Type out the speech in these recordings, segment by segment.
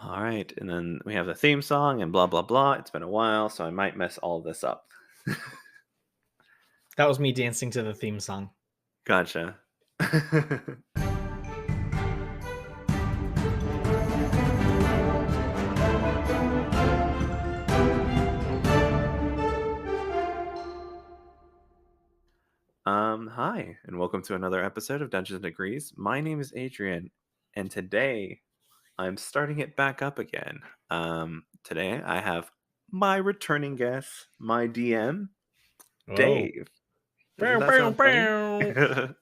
All right, and then we have the theme song and blah blah blah. It's been a while, so I might mess all this up. That was me dancing to the theme song. Gotcha. Hi, and welcome to another episode of Dungeons and Degrees. My name is Adrian, and today I'm starting it back up again. Today I have my returning guest, my DM, Oh. Dave. Doesn't Bow, that bow, sound funny? bow.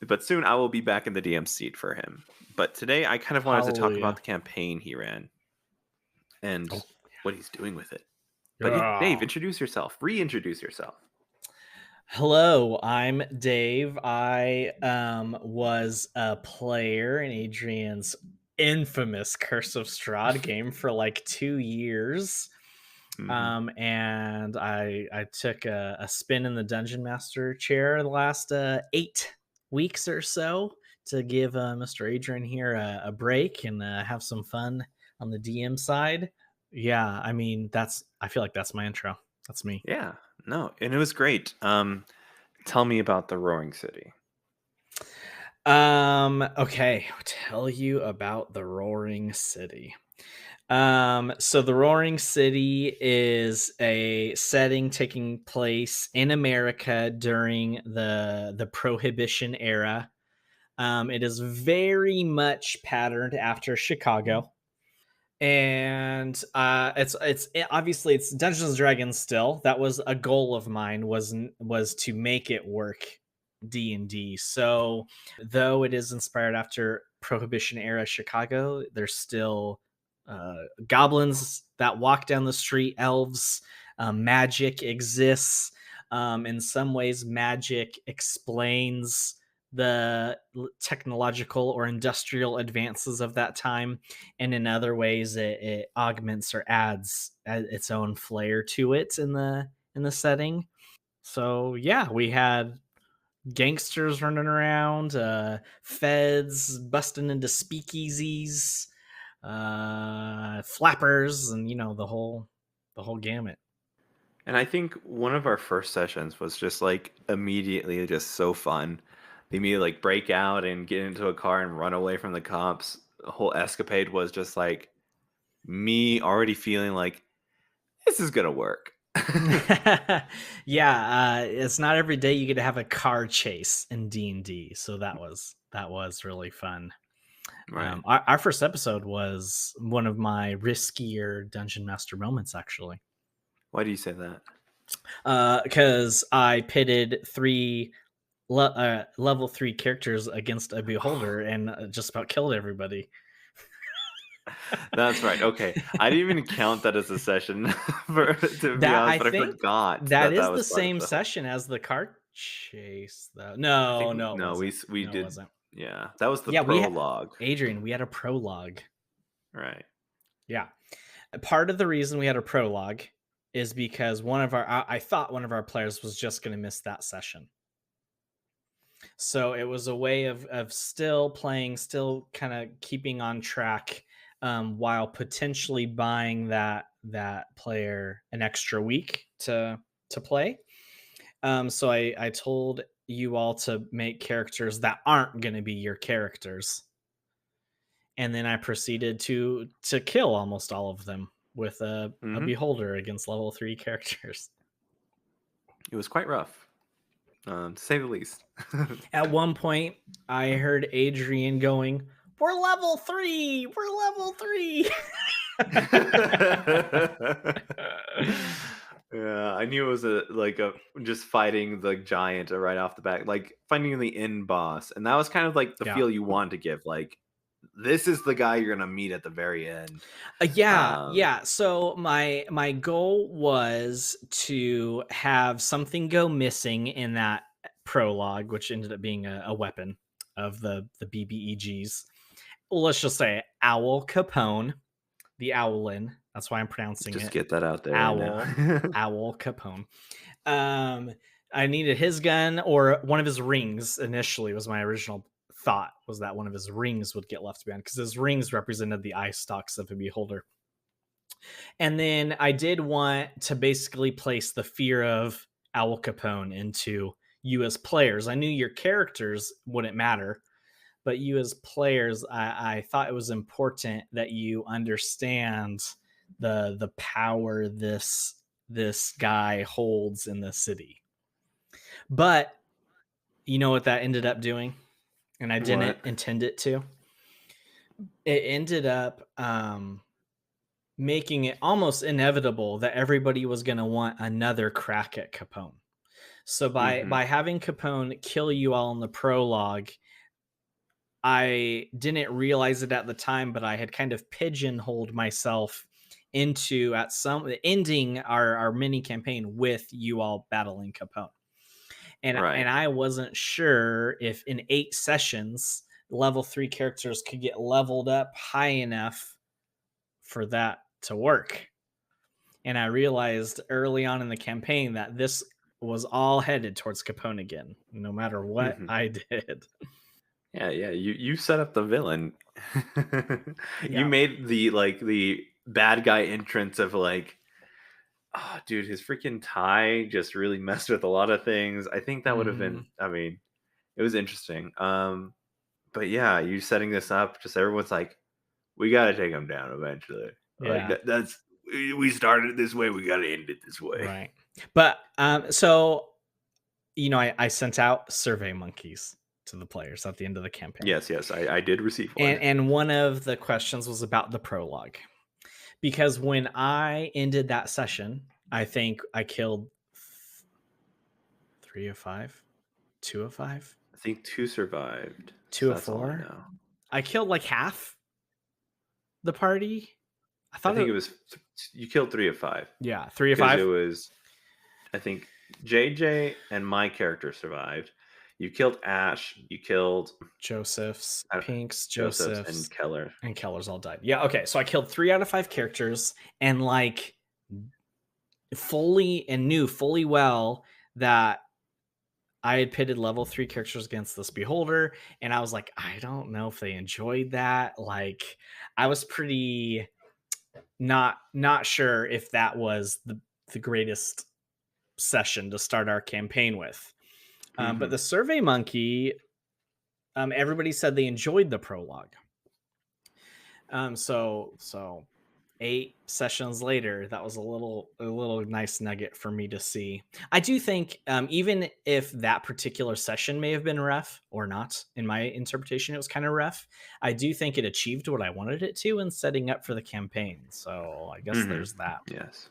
But soon I will be back in the DM seat for him. But today I kind of wanted to talk about Hallelujah. the campaign he ran and Oh. what he's doing with it. But yeah, Dave, Yeah. introduce yourself. Reintroduce yourself. Hello, I'm Dave. I was a player in Adrian's infamous Curse of Strahd game for like 2 years. Hmm. And I took a spin in the Dungeon Master chair the last 8 weeks or so to give Mr. Adrian here a break and have some fun on the DM side. Yeah, I mean I feel like that's my intro. That's me. Yeah, no, and it was great. Tell me about the Roaring City. Okay, I'll tell you about the Roaring City. So the Roaring City is a setting taking place in America during the Prohibition era. It is very much patterned after Chicago, and obviously it's Dungeons and Dragons still. That was a goal of mine was to make it work D&D. So though it is inspired after Prohibition era Chicago, there's still goblins that walk down the street, elves, magic exists. In some ways, magic explains the technological or industrial advances of that time, and in other ways, it augments or adds its own flair to it in the setting. So yeah, we had gangsters running around, feds busting into speakeasies, flappers, and the whole gamut. And I think one of our first sessions was just like immediately just so fun. They immediately like break out and get into a car and run away from the cops. The whole escapade was just like me already feeling like this is gonna work. Yeah, it's not every day you get to have a car chase in D&D, so that was really fun. Right. Our first episode was one of my riskier dungeon master moments, actually, Why do you say that? because I pitted level 3 characters against a beholder and just about killed everybody. That's right. Okay. I didn't even count that as a session to be That honest, I but I think forgot that that is that the was part of same the whole. session as the car chase, though. I think No, no, it no, we wasn't. s- we No, it did. wasn't. Yeah, that was the Yeah, prologue. Adrian, we had a prologue. Right. Yeah. Part of the reason we had a prologue is because I thought one of our players was just going to miss that session. So it was a way of still playing, still kind of keeping on track, while potentially buying that player an extra week to play. So I told you all to make characters that aren't going to be your characters, and then I proceeded to kill almost all of them with a Hmm. beholder against level 3 characters. It was quite rough, to say the least. At one point, I heard Adrian going, "We're level 3. We're level 3." Yeah, I knew it was a just fighting the giant right off the bat, like finding the end boss, and that was kind of like the Yeah. feel you wanted to give. Like, this is the guy you're gonna meet at the very end. Yeah, Um, yeah. So my goal was to have something go missing in that prologue, which ended up being a weapon of the BBEGs. Well, let's just say Owl Capone, the Owlin. That's why I'm pronouncing just it get that out there right Owl, now. Owl Capone. Um, I needed his gun or one of his rings. Initially, was my original thought was that one of his rings would get left behind because his rings represented the eye stalks of the beholder. And then I did want to basically place the fear of Al Capone into you as players. I knew your characters wouldn't matter, but you as players, I thought it was important that you understand the power this guy holds in the city. But you know what that ended up doing? And I didn't What? intend it to. It ended up making it almost inevitable that everybody was going to want another crack at Capone. So Mm-hmm. by having Capone kill you all in the prologue, I didn't realize it at the time, but I had kind of pigeonholed myself into at some ending our mini campaign with you all battling Capone. And Right. I wasn't sure if in 8 sessions level 3 characters could get leveled up high enough for that to work. And I realized early on in the campaign that this was all headed towards Capone again, no matter what Mm-hmm. I did. Yeah, yeah. You set up the villain. You Yeah. made the bad guy entrance of like, oh, dude, his freaking tie just really messed with a lot of things. I think that would have been. Hmm. I mean, it was interesting. But yeah, you setting this up, just everyone's like, we got to take him down eventually. Like Yeah. that's we started it this way, we got to end it this way. Right. But so I sent out survey monkeys to the players at the end of the campaign. Yes, yes, I did receive one. And one of the questions was about the prologue. Because when I ended that session, I think I killed 3 of 5, 2 of 5, I think 2 survived. 2 So of that's all I 4. know. I killed like half the party. I I thought think it it was you killed 3 of 5 yeah, 3 of because it 5. was I think JJ and my character survived. You killed Ash, you killed Joseph's, uh, Pink's, Joseph's and Joseph's, Keller. and Keller's all died. Yeah, okay. So I killed 3 out of 5 characters and like knew fully well that I had pitted level 3 characters against this beholder, and I was like, I don't know if they enjoyed that. Like, I was pretty not sure if that was the greatest session to start our campaign with. But Mhm. the Survey Monkey, everybody said they enjoyed the prologue. So 8 sessions later, that was a little nice nugget for me to see. I do think even if that particular session may have been rough or not, in my interpretation, it was kind of rough. I do think it achieved what I wanted it to in setting up for the campaign. So I guess Mhm. there's that. Yes.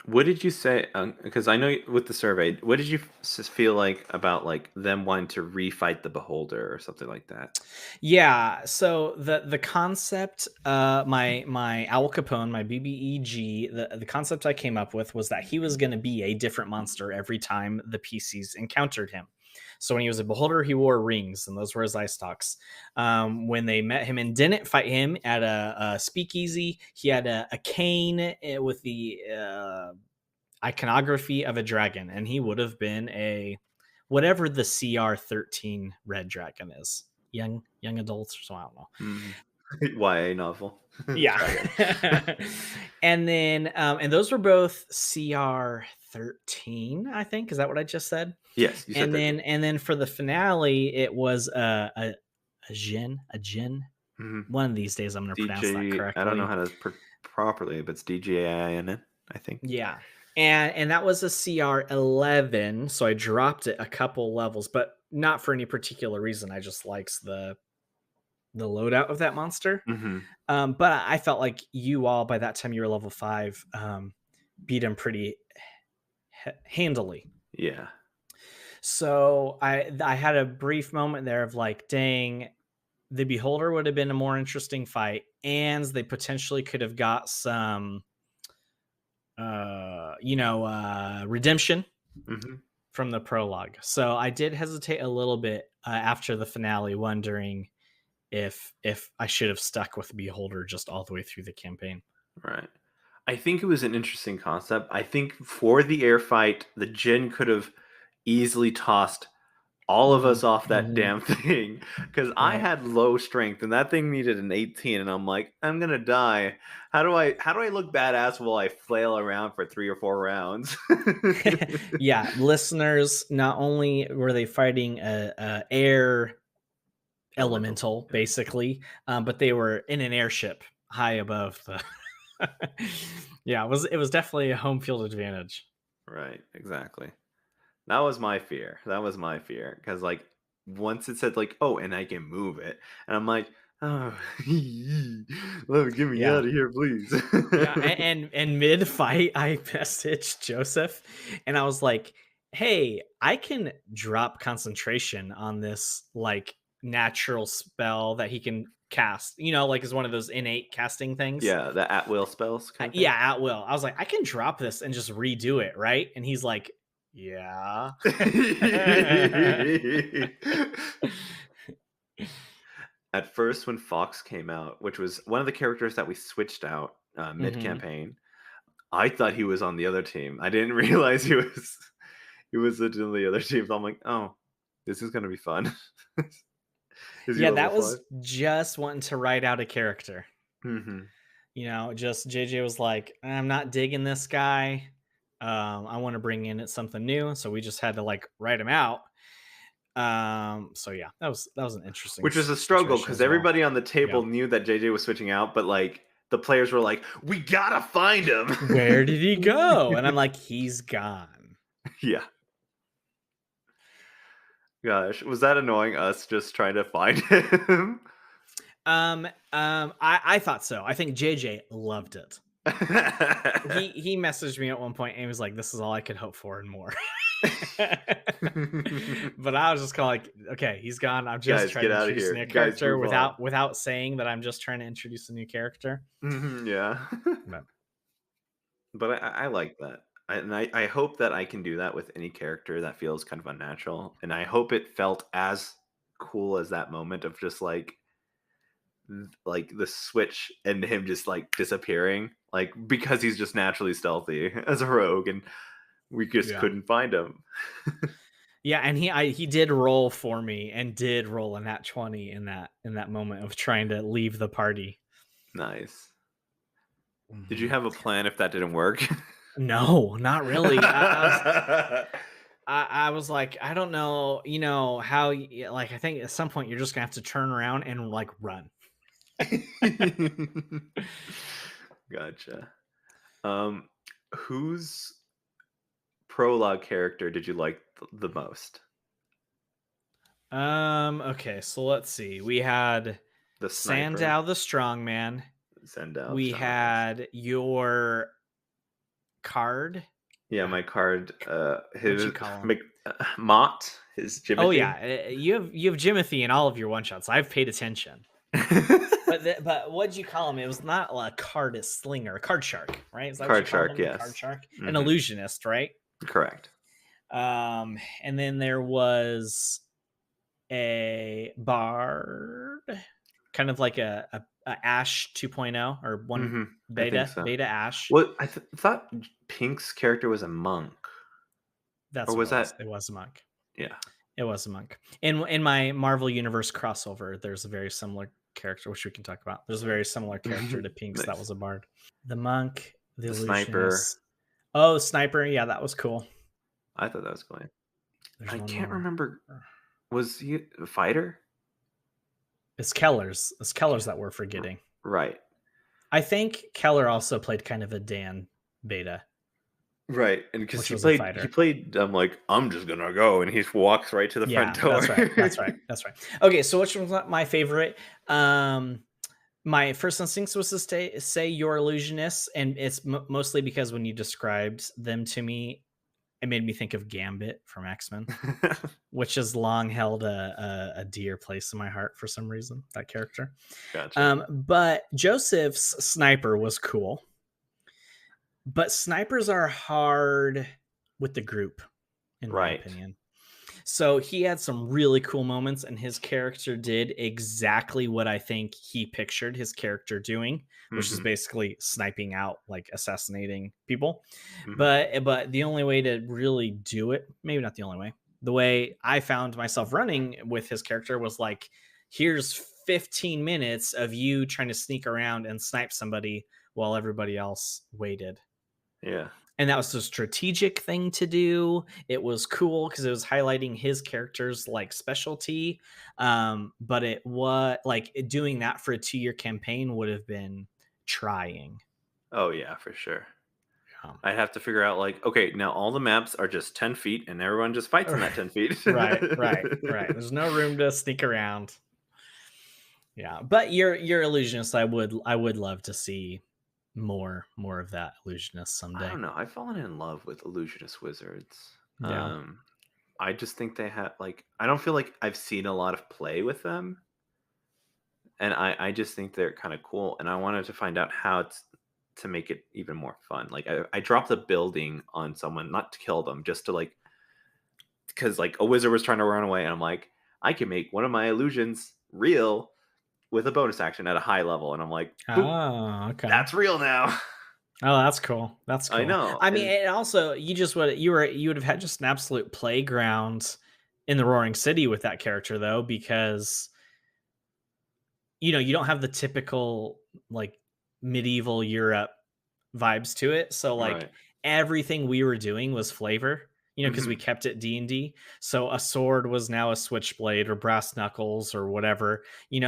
What did you say? Because I know with the survey, what did you feel like about like them wanting to refight the beholder or something like that? Yeah, so the concept, my Al Capone, my BBEG, the concept I came up with was that he was going to be a different monster every time the PCs encountered him. So when he was a beholder, he wore rings, and those were his eye stalks. When they met him and didn't fight him at a speakeasy, he had a cane with the iconography of a dragon, and he would have been a whatever the CR13 red dragon is, young adults, so I don't know. Mm. YA novel. Yeah. Dragon. And those were both CR13, I think. Is that what I just said? Yes, you said And 13. then for the finale, it was a Jin. Mhm. One of these days, I'm going to pronounce that I don't know correctly. how to properly, but it's DJINN, I think. Yeah. And that was a CR11, so I dropped it a couple levels, but not for any particular reason. I just likes the loadout of that monster. Mhm. But I felt like you all by that time you were level 5, beat him pretty handily. Yeah. So I had a brief moment there of like, dang, the beholder would have been a more interesting fight, and they potentially could have got some redemption Mhm. from the prologue. So I did hesitate a little bit after the finale, wondering if I should have stuck with Beholder just all the way through the campaign. Right. I think it was an interesting concept. I think for the air fight, the Jin could have easily tossed all of Mm, us off that mhm, damn thing because I right. had low strength and that thing needed an 18 and I'm like, I'm gonna die. How do I look badass while I flail around for 3 or 4 rounds? Yeah, listeners, not only were they fighting a air Elemental. elemental, Yeah. basically, but they were in an airship high above the. Yeah, it was definitely a home field advantage. Right, exactly. That was my fear. That was my fear because like once it said like, oh, and I can move it, and I'm like, oh, let me get me Yeah, out of here, please. yeah, and mid fight, I messaged Joseph, and I was like, "Hey, I can drop concentration on this like natural spell that he can cast. Like is one of those innate casting things." Yeah, the at will spells kind of Yeah, thing. at will. I was like, I can drop this and just redo it, right? And he's like, yeah. At first, when Fox came out, which was one of the characters that we switched out mid Hmm. campaign, I thought he was on the other team. I didn't realize he was on the other team. So I'm like, oh, this is gonna be fun. Is he Yeah, level that 5? was just wanting to write out a character. Hmm. Just JJ was like, I'm not digging this guy. I want to bring in something new. So we just had to like write him out. So yeah, that was an interesting Which was a struggle situation because as well. everybody on the Yeah. table knew that JJ was switching out, but like the players were like, "We gotta find him." Where did he go? And I'm like, he's gone. Yeah, gosh, was that annoying? Us just trying to find him. I thought so. I think JJ loved it. He messaged me at one point and he was like, "This is all I could hope for and more." But I was just kind of like, "Okay, he's gone. I'm just Guys, trying get to out of introduce a here. new Guys, character move on. without saying that I'm just trying to introduce a new character." Yeah. But But I like that. And I hope that I can do that with any character that feels kind of unnatural. And I hope it felt as cool as that moment of just like the switch and him just like disappearing, like because he's just naturally stealthy as a rogue, and we just yeah, couldn't find him. yeah, and he did roll for me and did roll a nat 20 in that moment of trying to leave the party. Nice. Did you Mhm. have a plan if that didn't work? No, not really. I was like, I don't know, how like I think at some point you're just gonna have to turn around and like run. Gotcha. Um, whose prologue character did you like the most? Okay, so let's see. We had The sniper, Sandow the strongman. Sendal, We strong yes. had your card. Yeah, my card. What'd you His call him? Mc, Mott, his Oh Jimothy. yeah, you have Jimothy in all of your one shots. I've paid attention. But what'd you call him? It was not a card slinger, a card shark, right? Is that what you Card called shark, him? A card yes. shark, an Hmm. illusionist, right? Correct. And then there was a bard, kind of like a Ash 2.0 or one Hmm. I think so. beta Ash. What I thought Pink's character was a monk, That's or what was it was. that? It was a monk. Yeah. It was a monk. In my Marvel Universe crossover, there's a very similar character, which we can talk about. There's a very similar character to Pink's that Nice. was a bard. The monk, the The sniper. illusionist. Oh, sniper. Yeah, that was cool. I thought that was cool. There's I one can't more. remember. Was he a fighter? It's Keller's. It's Keller's Ke- that we're forgetting. Right. I think Keller also played kind of a Dan beta, Right, and because which he was a played he fighter. played, I'm like, "I'm just gonna go," and he walks right to the front Yeah, door. that's right. That's right. That's right. Okay, so which one's not my favorite? My first instinct was to say your illusionist, and it's mostly because when you described them to me, it made me think of Gambit from X-Men, which has long held a dear place in my heart for some reason. That character, Gotcha. but Joseph's sniper was cool, but snipers are hard with the group, in my Right. opinion. So he had some really cool moments, and his character did exactly what I think he pictured his character doing, which is Mhm, basically sniping out, like assassinating people. mhm. But the only way to really do it, maybe not the only way, The way I found myself running with his character was like, here's 15 minutes of you trying to sneak around and snipe somebody while everybody else waited. Yeah. And that was the strategic thing to do. It was cool because it was highlighting his character's like specialty. But it was like doing that for a 2 year campaign would have been trying. Oh yeah, for sure. Um, I'd have to figure out like, okay, now all the maps are just 10 feet and everyone just fights in that 10 feet. right. There's no room to sneak around. Yeah, but your illusionist, I would love to see more of that illusionist I someday. don't know. I've fallen in love with illusionist wizards. Yeah. Um, I just think they have like I don't feel like I've seen a lot of play with them, and I just think they're kind of cool. And I wanted to find out how to make it even more fun. Like I dropped a building on someone, not to kill them, just to like because like a wizard was trying to run away, and I'm like, I can make one of my illusions real with a bonus action at a high level, and I'm like, boop, Oh, okay. that's real now. Oh, that's cool. That's I cool. know, I mean, and and also you just would you would have had just an absolute playground in the Roaring City with that character though, because you don't have the typical like medieval Europe vibes to it. So like right. everything we were doing was flavor, because we Hmm. kept it D&D. So a sword was now a switchblade or brass knuckles or whatever.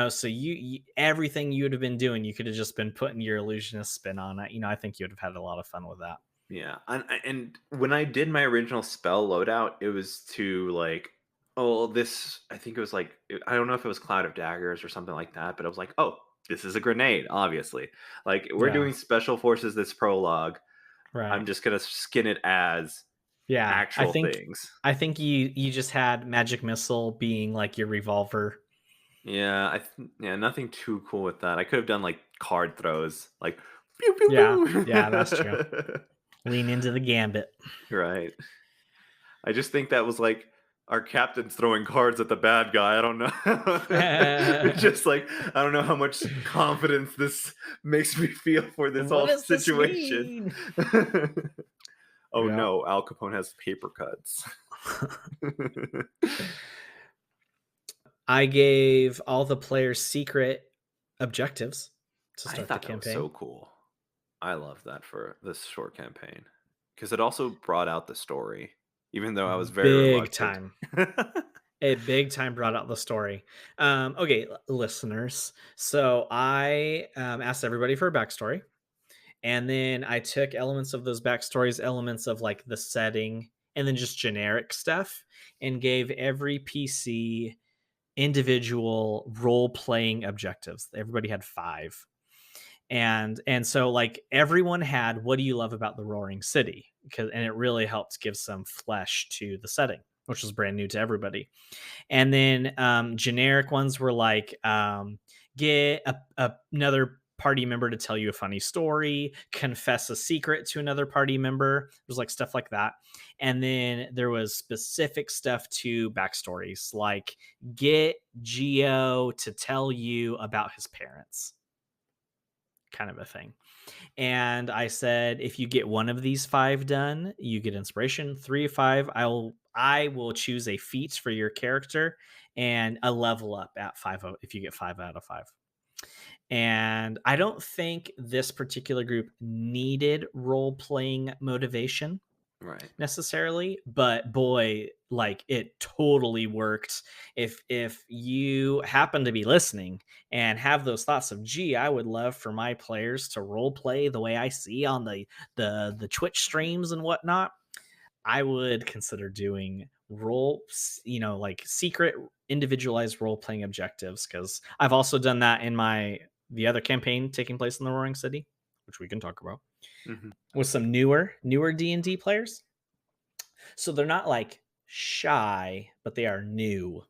So you everything you would have been doing, you could have just been putting your illusionist spin on it. I think you would have had a lot of fun with that. Yeah, and when I did my original spell loadout, it was to like, oh, this. I think it was like I don't know if it was Cloud of Daggers or something like that, but I was like, oh, this is a grenade, obviously. Like we're Yeah. doing special forces this prologue. I'm Right. just gonna skin it as Yeah. I actual think things. I think you just had magic missile being like your revolver. Yeah, yeah, nothing too cool with that. I could have done like card throws, like pew pew Yeah. Yeah, that's true. pew. Lean into the gambit. Right. I just think that was like our captain's throwing cards at the bad guy. I don't know. It's just like I don't know how much confidence this makes me feel for this What whole does this situation. mean? Oh Yeah. no, Al Capone has paper cuts. I gave all the players secret objectives to I start the thought that was so campaign. cool. I love that for this short campaign because it also brought out the story, even though I was very Big reluctant. time. It big time brought out the story. Okay, listeners. So I asked everybody for a backstory, and then I took elements of those backstories, elements of like the setting, and then just generic stuff, and gave every PC individual role playing objectives. Everybody had 5. And so like everyone had, what do you love about the Roaring City? And it really helped give some flesh to the setting, which was brand new to everybody. And then generic ones were like, get another party member to tell you a funny story, confess a secret to another party member. It was like stuff like that. And then there was specific stuff to backstories, like get Geo to tell you about his parents, kind of a thing. And I said, if you get one of these 5 done, you get inspiration. 3 of 5, I will choose a feat for your character and a level up at 5 if you get 5 out of 5. And I don't think this particular group needed role playing motivation Right. necessarily, but boy, like it totally worked. If you happen to be listening and have those thoughts of, gee, I would love for my players to role play the way I see on the Twitch streams and whatnot, I would consider doing like secret individualized role playing objectives, because I've also done that in the other campaign taking place in the Roaring City, which we can talk about, Hmm. with some newer D&D players. So they're not like shy, but they are new.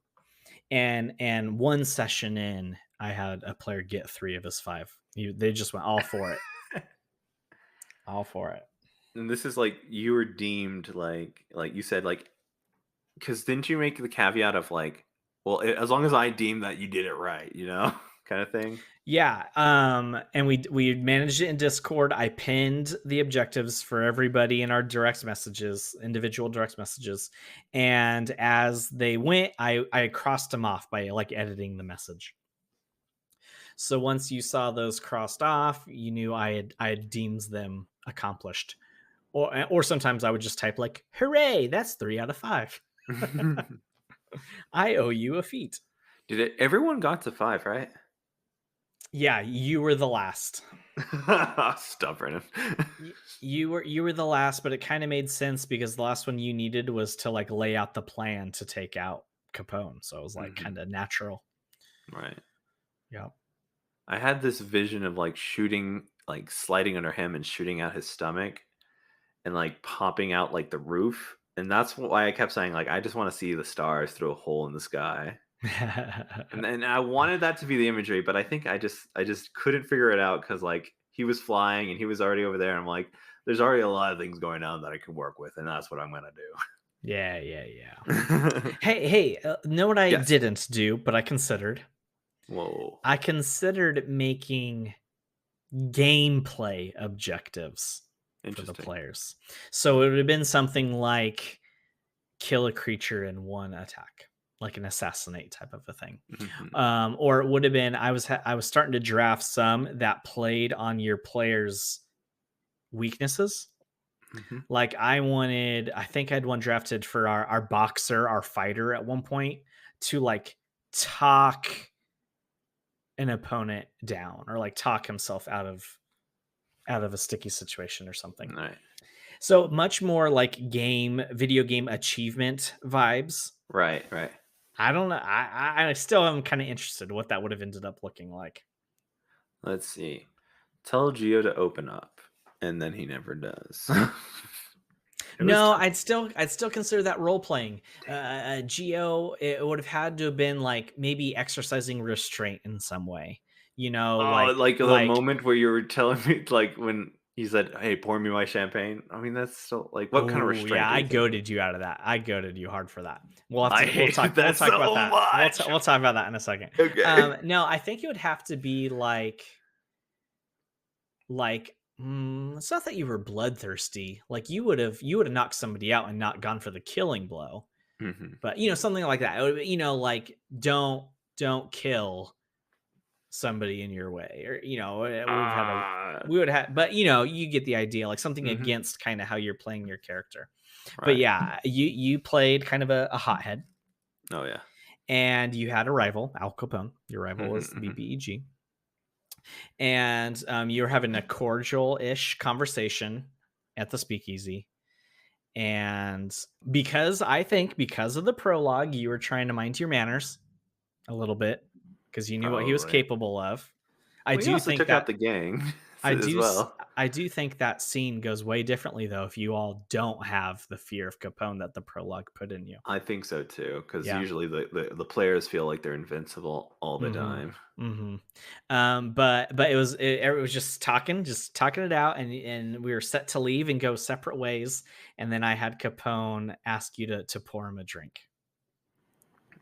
And one session in, I had a player get 3 of his 5. They just went all for it. All for it. And this is like you were deemed like you said like because didn't you make the caveat of like, well, as long as I deem that you did it right, you know? kind of thing. Yeah, and we managed it in Discord. I pinned the objectives for everybody in our direct messages, individual direct messages, and as they went, I crossed them off by like editing the message. So once you saw those crossed off, you knew I had deemed them accomplished. Or sometimes I would just type like, "Hooray! That's 3 out of 5. I owe you a feat." Everyone got to 5, right? Yeah, you were the last. Stubborn. You were the last, but it kind of made sense because the last one you needed was to like lay out the plan to take out Capone. So it was like Mhm. kind of natural. Right. Yeah. I had this vision of like shooting, like sliding under him and shooting out his stomach and like popping out like the roof. And that's why I kept saying, like, I just want to see the stars through a hole in the sky. And I wanted that to be the imagery, but I think I just couldn't figure it out because like he was flying and he was already over there. And I'm like, there's already a lot of things going on that I can work with, and that's what I'm gonna Yeah, yeah, yeah. do. Hey, know what I Yes. didn't do, but I considered? Whoa. I considered making gameplay objectives for the Interesting. players. So it would have been something like kill a creature in one attack, like an assassinate type of a thing. Mhm, Or it would have been I was starting to draft some that played on your players' weaknesses. mhm. Like I think I'd one drafted for our boxer, our fighter at one point to like talk an opponent down or like talk himself out of a sticky situation or something. Right. So much more like video game achievement vibes. Right, right. I don't know. I still am kind of interested what that would have ended up looking like. Let's see. Tell Geo to open up, and then he never does. It was No, tough. I'd still consider that role playing. Geo, it would have had to have been like maybe exercising restraint in some way. You know, Oh, like the like moment where you were telling me, like when he said, "Hey, pour me my champagne." I mean, that's still like, what kind of oh yeah, restraint are I we thinking? goaded you out of that. I goaded you hard for that. I hated that We'll talk about so that. much. We'll talk about that in a second. Okay. No, I think it would have to be it's not that you were bloodthirsty. Like you would have knocked somebody out and not gone for the killing blow, Mhm. but something like that. Like don't kill somebody in your way, or Ah, we would have, but you get the idea, like something mhm. against kind of how you're playing your character. But Right. yeah, you played kind of a hothead, Oh, yeah. and you had a rival, Al Capone. Your rival Mhm, was mhm. BBEG, and you were having a cordial-ish conversation at the speakeasy. And because of the prologue, you were trying to mind your manners a little bit because you knew what he was Probably. capable of. I Well, he do also think took out that the gang I as do s- well. I do think that scene goes way differently though if you all don't have the fear of Capone that the prologue put in you. I think so too, because Yeah. usually the players feel like they're invincible all the Mhm. time. Mhm. But it was just talking it out, and we were set to leave and go separate ways, and then I had Capone ask you to pour him a drink.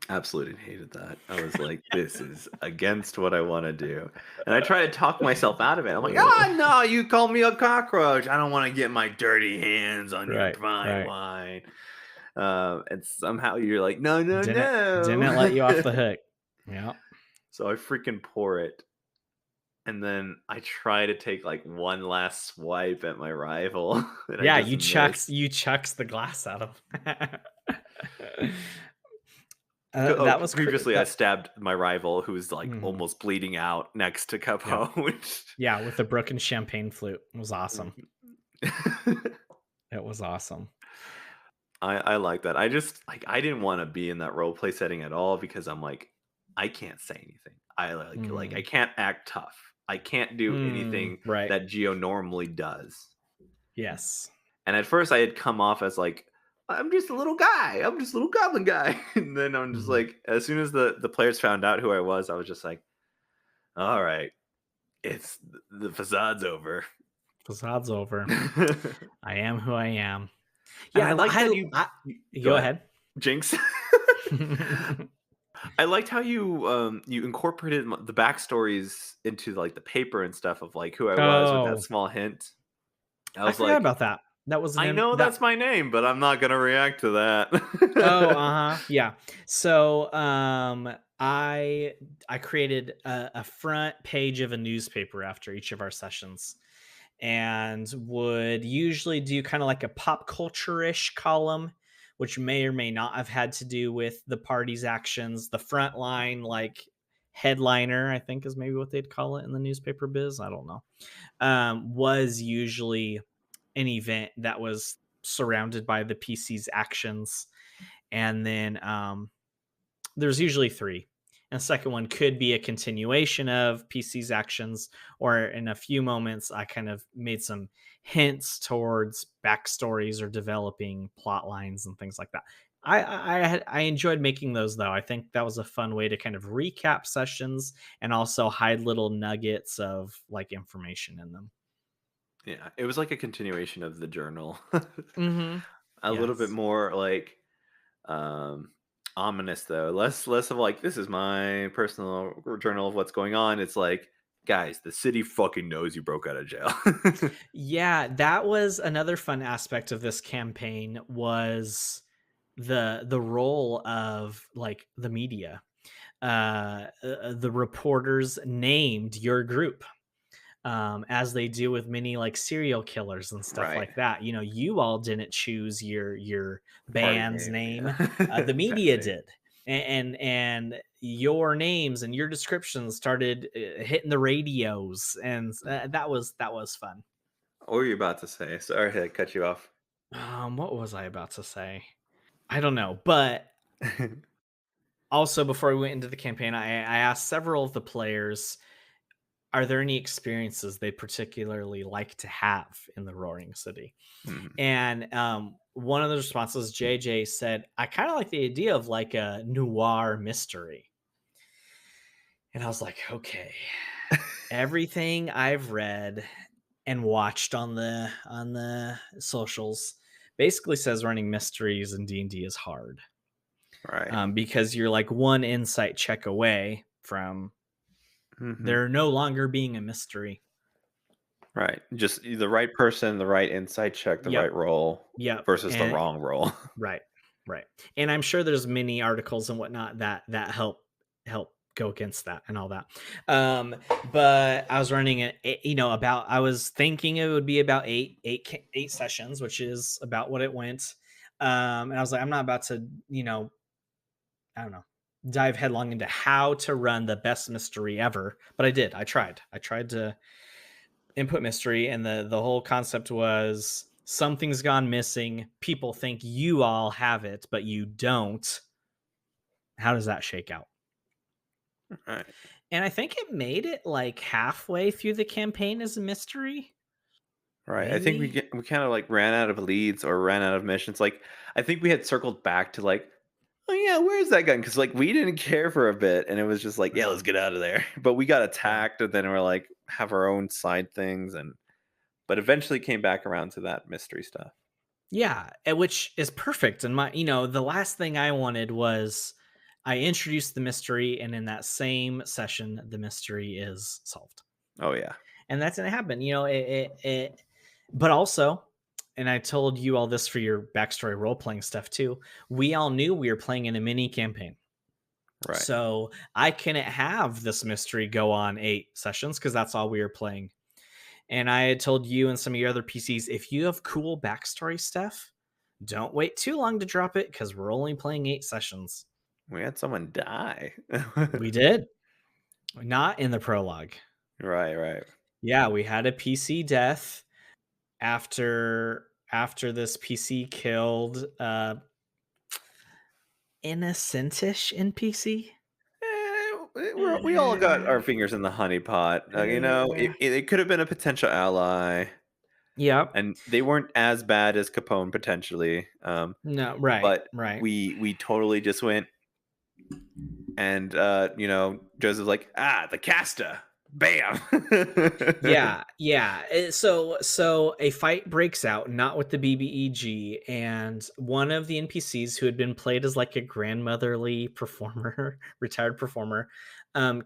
Absolutely hated that. I was like, "This is against what I wanna do." And I try to talk myself out of it. I'm like, "Ah, no, you called me a cockroach. I don't wanna get my dirty hands on your Right, fine right. wine." And somehow you're like, "No, no, Didn't let you off no." the hook. Yeah. So I freaking pour it, and then I try to take, like, one last swipe at my rival, and I Yeah, just you chucks miss. you chucks the glass at him. Oh, That was previously, I that stabbed my rival who's, like, mhm. almost bleeding out next to Yeah. Capone. Yeah, with the broken champagne flute. It was awesome. Mhm. It was awesome. I like that. I just like, I didn't wanna be in that role play setting at all because I'm like, I can't say anything. I I Mhm. can't act tough. I can't do anything Right. that Geo normally does. Yes. And at first, I had come off as like, "I'm just a little guy. I'm just a little goblin guy." And then I'm just Mhm. like, as soon as the players found out who I was just like, "Alright, it's the facade's over." Facade's over. I am who I am. And I Yeah, like that I you go go ahead. ahead. Jinx. I liked how you incorporated the backstories into like the paper and stuff of like who I was with that Oh, small hint. I I was forgot like, about that. That was an I im know that that's my name, but I'm not gonna react to Oh, that. uh-huh, yeah. So, I created a front page of a newspaper after each of our sessions, and would usually do kinda like a pop culture-ish column, which may or may not have had to do with the party's actions. The front line, like, headliner, I think is maybe what they'd call it in the newspaper biz, I don't know, was usually an event that was surrounded by the PC's actions, and then there's usually three. And the second one could be a continuation of PC's actions, or in a few moments, I kind of made some hints towards backstories or developing plot lines and things like that. I enjoyed making those though. I think that was a fun way to kind of recap sessions and also hide little nuggets of like information in them. Yeah, it was like a continuation of the journal. Mm-hmm. A little bit Yes. more like um ominous though. Less of like this is my personal journal of what's going on. It's like, guys, the city fucking knows you broke out of jail. Yeah, that was another fun aspect of this campaign was the role of like the media. The reporters named your group, as they do with many like serial killers and stuff Right. like that. You know, you all didn't choose your Party band's name, name, yeah. the media Exactly. did, and your names and your descriptions started hitting the radios, and that was fun. What were you about to say? Sorry to cut you off. What was I about to say? I don't know, but also before we went into the campaign, I asked several of the players, are there any experiences they particularly like to have in the Roaring City? Mhm. And one of the responses, JJ said, I kind of like the idea of like a noir mystery. And I was like, okay, everything I've read and watched on the socials basically says running mysteries in D&D is hard, Right. because you're like one insight check away from Mhm. there no longer being a mystery. Right. Just the right person, the right insight check, the Yep, right role yep, versus the and wrong role. right, right, and I'm sure there's many articles and whatnot that help go against that and all that. Um, but I was running about. I was thinking it would be about eight sessions, which is about what it went. And I was like, I'm not about to, I don't know, dive headlong into how to run the best mystery ever, but I did. I tried. I tried to input mystery, and the whole concept was something's gone missing. People think you all have it, but you don't. How does that shake out? Right. And I think it made it like halfway through the campaign as a mystery, Right. I think maybe. we kind of like ran out of leads or ran out of missions. Like I think we had circled back to like, oh yeah, where's that gun? Because like we didn't care for a bit, and it was just like, yeah, Yeah, let's get out of there. But we got yeah, attacked, and then we're like have our own side things, and but eventually came back around to that mystery stuff. yeah. Which is perfect. And the last thing I wanted was I introduced the mystery, and in that same session, the mystery is solved. Oh yeah. And that's gonna happen. But also, and I told you all this for your backstory role playing stuff too. We all knew we were playing in a mini campaign, Right. so I couldn't have this mystery go on 8 sessions because that's all we were playing. And I had told you and some of your other PCs, if you have cool backstory stuff, don't wait too long to drop it because we're only playing 8 sessions. We had someone die. We did not in the prologue. Right. Right. Yeah, we had a PC death after this PC killed innocentish NPC. We all got our Uh, fingers in the honey pot. uh, It could have been a potential ally, yep. and they weren't as bad as Capone potentially. No, right, But right. we totally just went and Joseph's like, the Casta. bam. Yeah, yeah. So a fight breaks out, not with the BBEG, and one of the NPCs who had been played as like a grandmotherly performer, retired performer,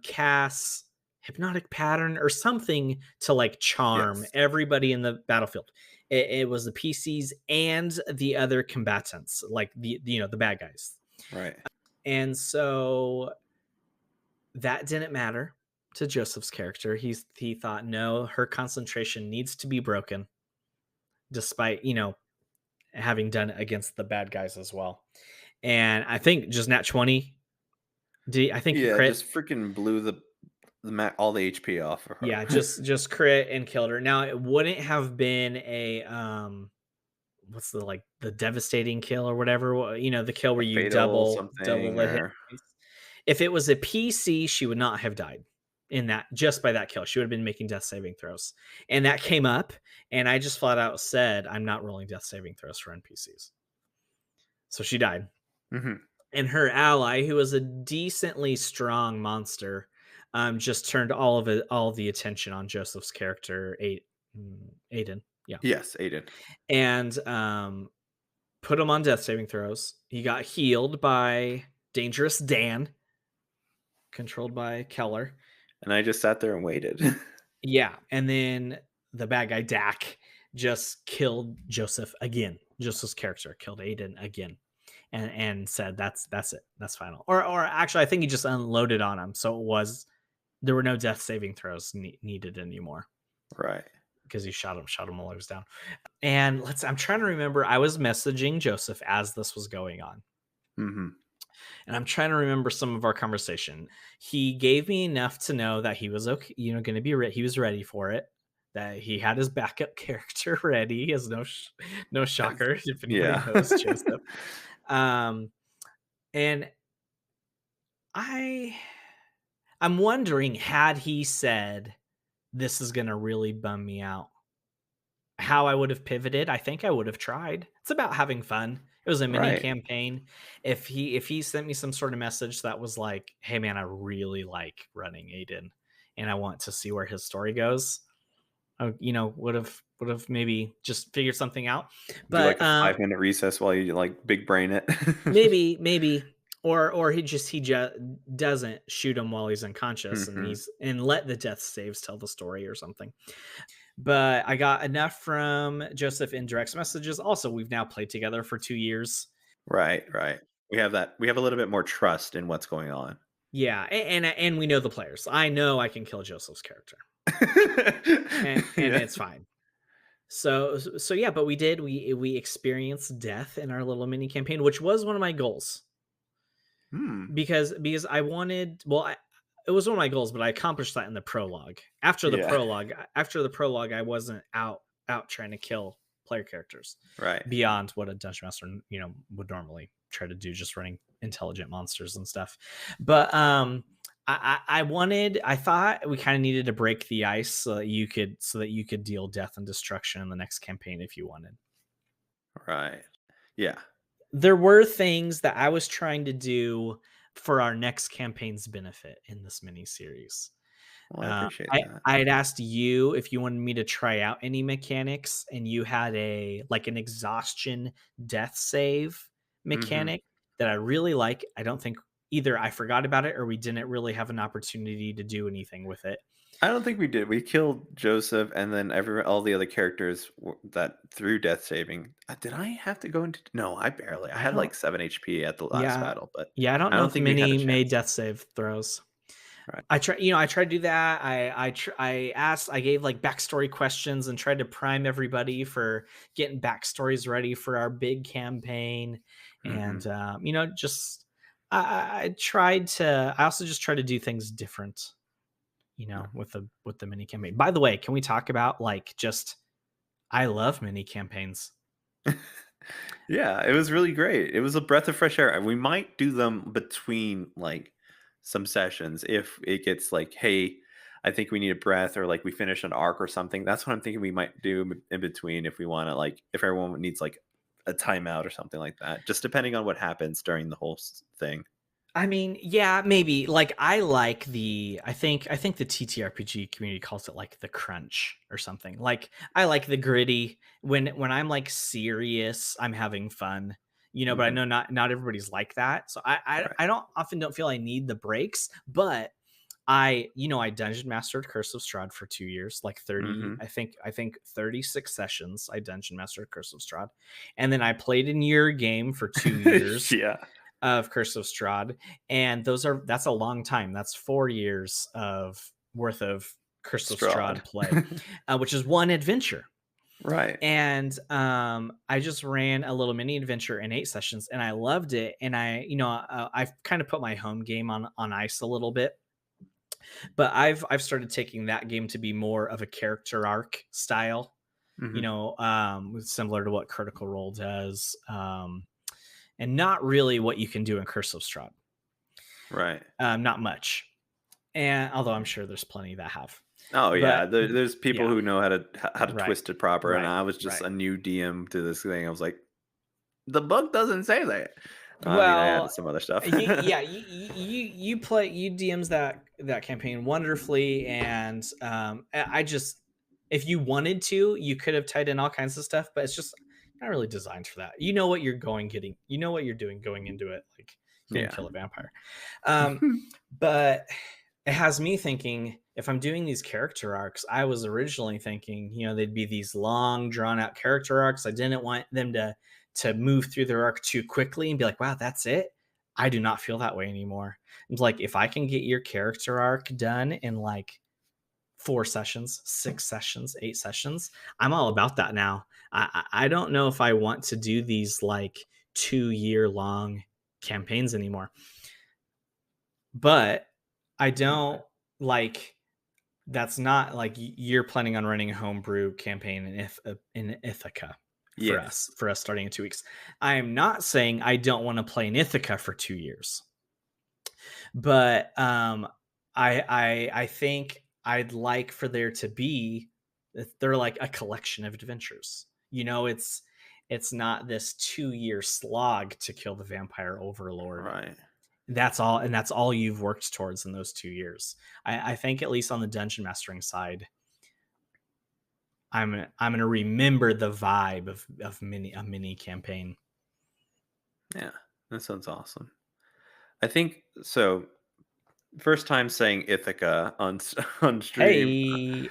casts hypnotic pattern or something to like charm Yes. everybody in the battlefield. It was the PCs and the other combatants, like the bad guys. Right. And so that didn't matter to Joseph's character. He thought, no, her concentration needs to be broken, despite having done it against the bad guys as well. And I think just nat 20. I think he Yeah, crit? just freaking blew all the HP off of Yeah, her. just crit and killed her. Now it wouldn't have been a what's the devastating kill or whatever. The kill A where you fatal double something the hit. or If it was a PC, she would not have died in that just by that kill. She would have been making death saving throws. And that came up, and I just flat out said, I'm not rolling death saving throws for NPCs. So she died. Mhm. And her ally, who was a decently strong monster, just turned all of the attention on Joseph's character, Aiden. Yeah. Yes, Aiden. And put him on death saving throws. He got healed by Dangerous Dan, controlled by Keller. And I just sat there and waited. Yeah, and then the bad guy Dak just killed Joseph again. Joseph's character killed Aiden again, and said that's it, that's final. Or actually, I think he just unloaded on him, so there were no death saving throws needed anymore Right. because he shot him while he was down. And I'm trying to remember. I was messaging Joseph as this was going on, Mhm. and I'm trying to remember some of our conversation. He gave me enough to know that he was okay, going to be he was ready for it. That he had his backup character ready, as no That's shocker if anybody yeah. knows Joseph. Um, and I I'm wondering, had he said this is going to really bum me out, how I would have pivoted. I think I would have tried. It's about having fun. It was a mini Right. campaign. If he sent me some sort of message that was like, "Hey man, I really like running Aiden and I want to see where his story goes." I would have maybe just figured something out. Do But like a 5-minute recess while you like big brain it. maybe or he just doesn't shoot him while he's unconscious and Mhm. let the death saves tell the story or something. But I got enough from Joseph in direct messages. Also, we've now played together for 2 years. Right, right. We have a little bit more trust in what's going on. Yeah, and we know the players. I know I can kill Joseph's character, and Yeah. it's fine. So yeah, but we experienced death in our little mini campaign, which was one of my goals Hmm. because I wanted. It was one of my goals, but I accomplished that in the prologue. Yeah. After the prologue, I wasn't out trying to kill player characters Right. beyond what a dungeon master would normally try to do, just running intelligent monsters and stuff. But I thought we kind of needed to break the ice so that you could deal death and destruction in the next campaign if you wanted. Right. Yeah. There were things that I was trying to do for our next campaign's benefit in this mini series. Well, I appreciate I that. I had asked you if you wanted me to try out any mechanics, and you had an exhaustion death save Mhm. mechanic that I really like. I don't think either I forgot about it or we didn't really have an opportunity to do anything with it. I don't think we did. We killed Joseph, and then all the other characters that through death saving. Did I have to go into? No, I barely. I I had don't like 7 HP at the last Yeah. battle, but Yeah, I don't I know don't if think we had a many made chance. death save throws. Right. I tried to do that. I gave like backstory questions and tried to prime everybody for getting backstories ready for our big campaign. And Hmm. just I tried to. I also just try to do things different, with the mini campaign. By the way, can we talk about just I love mini campaigns. Yeah, it was really great. It was a breath of fresh air. And we might do them between like some sessions if it gets like, hey, I think we need a breath or like we finish an arc or something. That's what I'm thinking we might do in between if we want to like if everyone needs like a timeout or something like that. Just depending on what happens during the whole thing. I mean, yeah, maybe. Like I like I think the TTRPG community calls it like the crunch or something. Like I like the gritty. When I'm like serious, I'm having fun. But I Hmm. know not everybody's like that. So Right. I don't feel I need the breaks, but I dungeon mastered Curse of Strahd for 2 years, like 30, Hmm. I think 36 sessions I dungeon mastered Curse of Strahd. And then I played in your game for 2 years Yeah. of Curse of Strahd, and that's a long time. That's 4 years of worth of Curse of Strahd. Strahd play, which is one adventure. Right. And I just ran a little mini adventure in 8 sessions, and I loved it. And I've kind of put my home game on ice a little bit, but I've started taking that game to be more of a character arc style, Hmm. similar to what Critical Role does, and not really what you can do in Curse of Strahd. Right. Not much, and although I'm sure there's plenty that have, Oh but yeah, there's people yeah, who know how to right, twist it proper, and right, I was just right. a new DM to this thing. I was like, the book doesn't say that. I mean, I added Well, some other stuff. yeah, you DMs that campaign wonderfully, and I just if you wanted to, you could have tied in all kinds of stuff, but it's just not really designed for that. You know what you're you know what you're doing going into it. Like you're gonna Yeah. kill a vampire, um, but it has me thinking if I'm doing these character arcs, I was originally thinking, they'd be these long, drawn out character arcs. I didn't want them to move through their arc too quickly and be like, wow, that's it. I do not feel that way anymore. It's like if I can get your character arc done in like 4 sessions, 6 sessions, 8 sessions, I'm all about that now. I don't know if I want to do these like 2 year long campaigns anymore, but I Okay. don't like that's not like you're planning on running a homebrew campaign in Ithaca Yes. for us starting in 2 weeks. I am not saying I don't want to play in Ithaca for 2 years, but I think I'd like for there to be they're like a collection of adventures. It's not this 2 year slog to kill the vampire overlord. Right. That's all you've worked towards in those 2 years. I think at least on the dungeon mastering side, I'm gonna remember the vibe of a mini campaign. Yeah. That sounds awesome. I think so. First time saying Ithaca on on stream. Hey,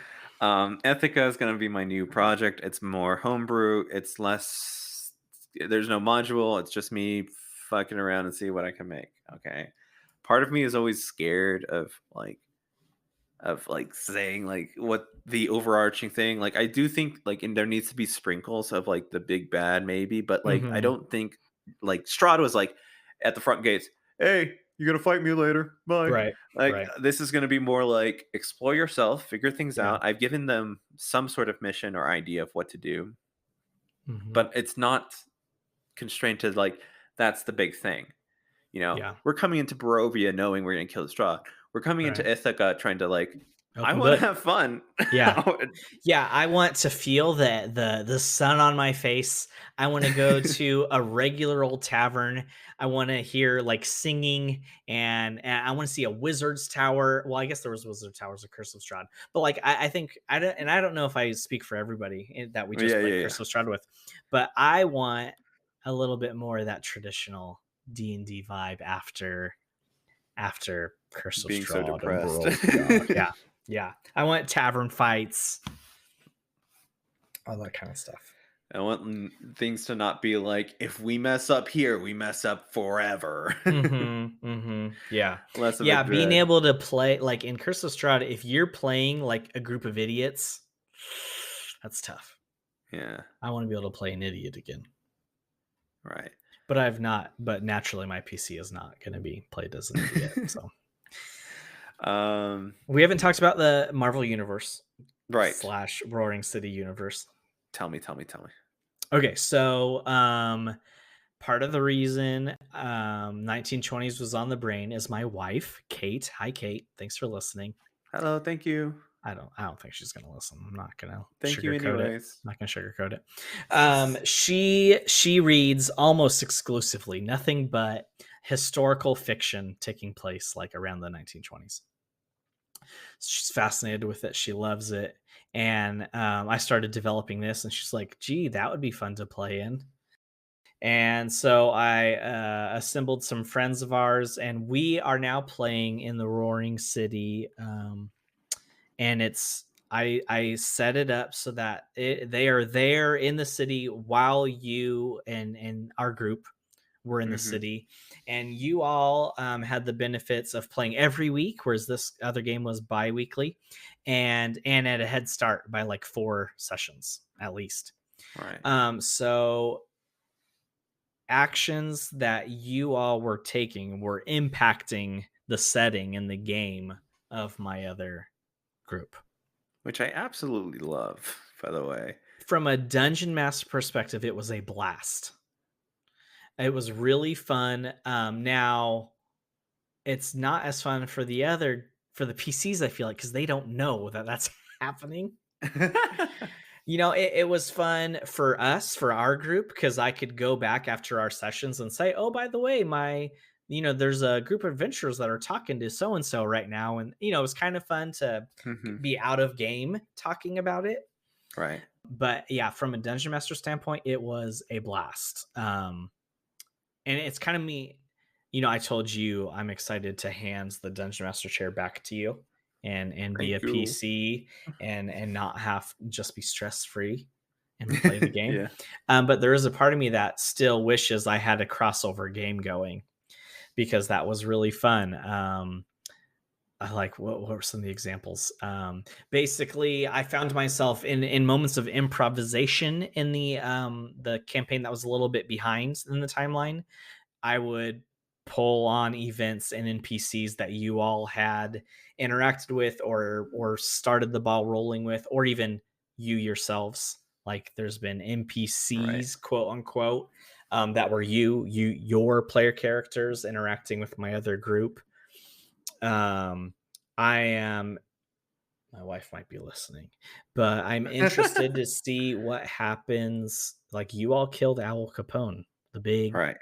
Ithaca is going to be my new project. It's more homebrew. It's less. There's no module. It's just me fucking around and see what I can make. Okay. Part of me is always scared of saying like what the overarching thing. Like I do think like and there needs to be sprinkles of like the big bad maybe, but like I hmm don't think like Strahd was like at the front gates. Hey, you gonna fight me later? Bye. right, Like right, this is gonna be more like explore yourself, figure things yeah, out. I've given them some sort of mission or idea of what to do, hmm but it's not constrained to like that's the big thing. yeah, We're coming into Barovia knowing we're gonna kill the Strahd. We're coming into right. Ithaca trying to like I Open want to book. have fun. Yeah, yeah. I want to feel the sun on my face. I want to go to a regular old tavern. I want to hear like singing, and I want to see a wizard's tower. Well, I guess there was wizard towers of Curse of Strahd, but like I think I don't know if I speak for everybody that we just Yeah, played yeah, yeah. Curse of Strahd with, but I want a little bit more of that traditional D&D vibe after Curse of Being so Strahd and depressed. Barovia. Yeah, yeah. I want tavern fights, all that kind of stuff. I want things to not be like if we mess up here, we mess up forever. Yeah. Less of a Yeah, being dread. able to play like in Curse of Strahd, if you're playing like a group of idiots, that's tough. Yeah, I want to be able to play an idiot again. right. But I've not, but naturally my PC is not going to be played as an idiot. So um, we haven't talked about the Marvel Universe right. / Roaring City universe. Tell me, tell me, tell me. Okay, so part of the reason 1920s was on the brain is my wife, Kate. Hi, Kate. Thanks for listening. Hello, thank you. I don't think she's gonna listen. I'm not gonna Thank you sugarcoat it. anyways. I'm not gonna sugarcoat it. She reads almost exclusively nothing but historical fiction taking place like around the 1920s. She's fascinated with it. She loves it. And I started developing this, and she's like, "Gee, that would be fun to play in." And so I assembled some friends of ours, and we are now playing in the Roaring City. And I set it up so that they are there in the city while you and our group were in the Hmm. city, and you all had the benefits of playing every week, whereas this other game was bi-weekly, and at a head start by like 4 sessions at least. Right. So actions that you all were taking were impacting the setting in the game of my other group. Which I absolutely love, by the way. From a dungeon master perspective, it was a blast. It was really fun. Now it's not as fun for the PCs, I feel like, because they don't know that that's happening. It was fun for us, for our group, because I could go back after our sessions and say, "Oh, by the way, there's a group of adventurers that are talking to so and so right now," and it was kind of fun to Hmm. be out of game talking about it. Right. But yeah, from a dungeon master standpoint, it was a blast. And it's kind of me. I told you I'm excited to hand the dungeon master chair back to you and be a Thank you. PC and not have just be stress free and play the game. Yeah. But there is a part of me that still wishes I had a crossover game going, because that was really fun. I like what were some of the examples? Basically, I found myself in moments of improvisation in the campaign that was a little bit behind in the timeline. I would pull on events and NPCs that you all had interacted with or started the ball rolling with, or even you yourselves. Like there's been Right. NPCs, quote unquote, that were your player characters interacting with my other group. Um, I am My wife might be listening, but I'm interested to see what happens. Like you all killed Al Capone, the big Right.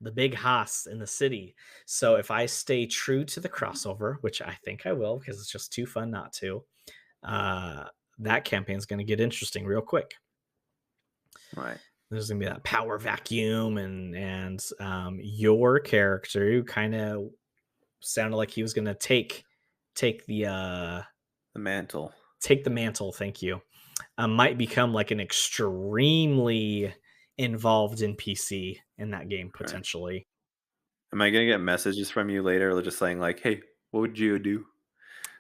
the big Haas in the city. So if I stay true to the crossover, which I think I will, because it's just too fun not to, uh, that campaign's going to get interesting real quick. Right. There's going to be that power vacuum, and your character who kind of sounded like he was going to take the The mantle. take the mantle. Thank you. Might become like an extremely involved NPC in that game Right. potentially. Am I gonna get messages from you later, just saying like, "Hey, what would you do?"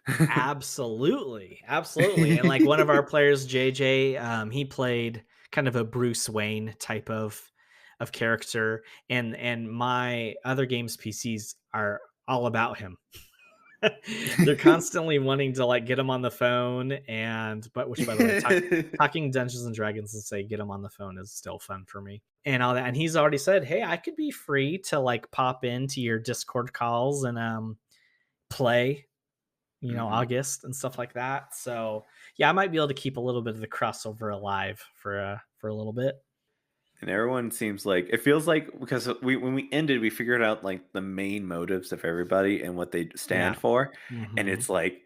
Absolutely, absolutely, and, like, one of our players, JJ, he played kind of a Bruce Wayne type of character, and my other games PCs are all about him. They're constantly wanting to, like, get him on the phone, but which, by the way, talking Dungeons& and Dragons and say, "Get him on the phone," is still fun for me, and all that, and he's already said, "Hey, I could be free to, like, pop into your Discord calls and, play." Mhm. August and stuff like that. So yeah, I might be able to keep a little bit of the crossover alive for a little bit. And everyone seems like it feels like because we when we ended, we figured out like the main motives of everybody and what they Yeah. stand for, and Hmm. it's like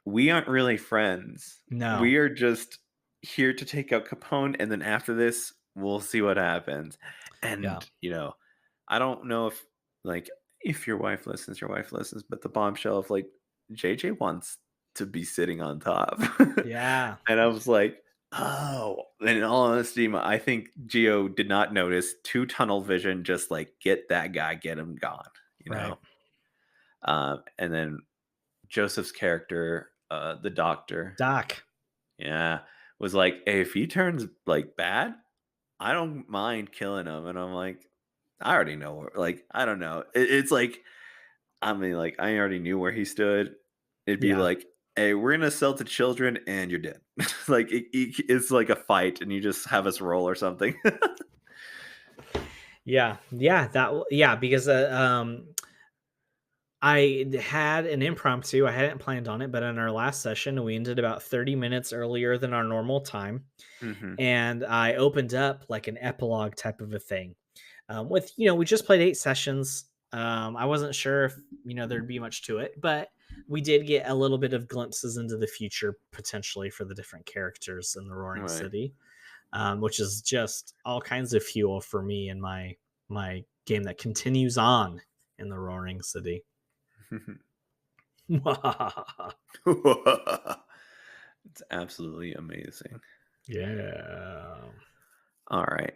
we aren't really friends. No. We are just here to take out Capone, and then after this, we'll see what happens. Yeah. And I don't know like if your wife listens, but the bombshell of like JJ wants to be sitting on top, Yeah. and I was like, oh. And in all honesty, I think Geo did not notice two tunnel vision. Just like get that guy, get him gone. You Right. know. And then Joseph's character, the doctor, Doc. yeah, was like, "Hey, if he turns like bad, I don't mind killing him." And I'm like, I already know like, I don't know. It's like, I mean, like, I already knew where he stood. It'd be Yeah. like, "Hey, we're gonna sell to children, and you're dead." Like, it's like a fight, and you just have us roll or something. Yeah. Yeah. Yeah, because I had an impromptu. I hadn't planned on it, but in our last session, we ended about 30 minutes earlier than our normal time. Hmm. And I opened up like an epilogue type of a thing. We just played 8 sessions. I wasn't sure if there'd be much to it, but we did get a little bit of glimpses into the future potentially for the different characters in the Roaring Right. City, which is just all kinds of fuel for me in my game that continues on in the Roaring City. It's absolutely amazing. Yeah. All right.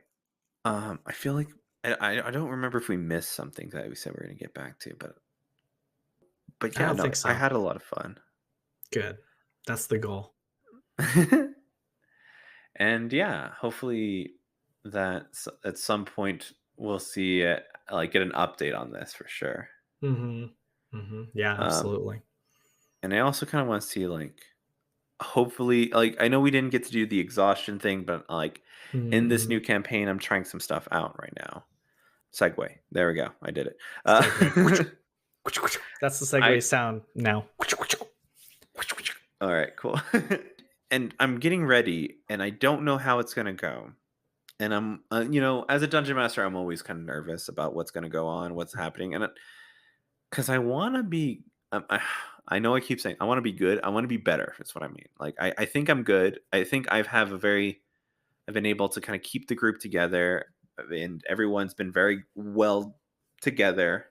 I feel like I don't remember if we missed something that we said we are gonna get back to, but I yeah, don't no, think I so. had a lot of fun. Good. That's the goal. And yeah, hopefully that at some point we'll see it, like get an update on this for sure. Mhm. Yeah, Um, absolutely. and I also kind of want to see like hopefully like I know we didn't get to do the exhaustion thing, but like in this new Mhm. campaign, I'm trying some stuff out right now. Segue. There we go. I did it. Segue. That's the I segue sound now. all right, cool. And I'm getting ready, and I don't know how it's gonna go. And I'm, as a dungeon master, I'm always kind of nervous about what's gonna go on, what's happening, and because I want to be, I know I keep saying I want to be good. I want to be better. That's what I mean. Like I think I'm good. I think I've been able to kind of keep the group together, and everyone's been very well together.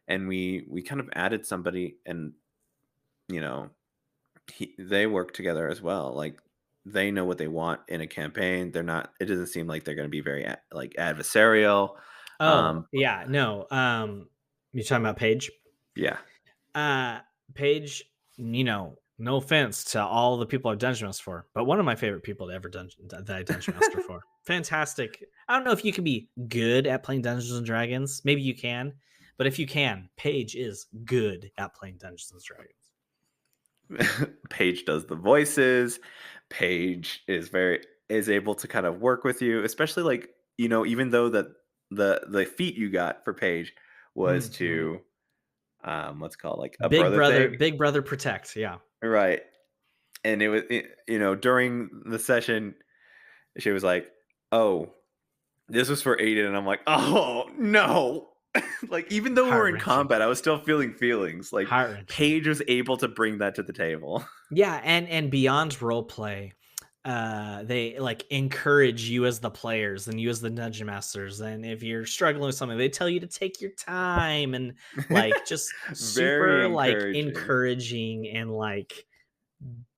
And we kind of added somebody, and you know they work together as well. Like they know what they want in a campaign. They're not. It doesn't seem like they're going to be very like adversarial. Oh, yeah, no, you're talking about Paige? Yeah. Uh, Paige, no offense to all the people I've dungeon mastered for, but one of my favorite people to ever that I dungeon master for. Fantastic. I don't know if you can be good at playing Dungeons and Dragons. Maybe you can, but if you can, Paige is good at playing Dungeons and Dragons. Paige does the voices. Paige is able to kind of work with you, especially like even though the feat you got for Paige was Mhm. to what's called like a brother thing, Big brother protect. Yeah, right? And during the session she was like, "Oh, this was for Aiden," and I'm like, "Oh no." Like even though we were heart in wrenching, combat, I was still feeling feelings. Like heart wrenching. Paige was able to bring that to the table. Yeah, and beyond role play, they like encourage you as the players and you as the dungeon masters. And if you're struggling with something, they tell you to take your time and like just Very super like encouraging. encouraging and like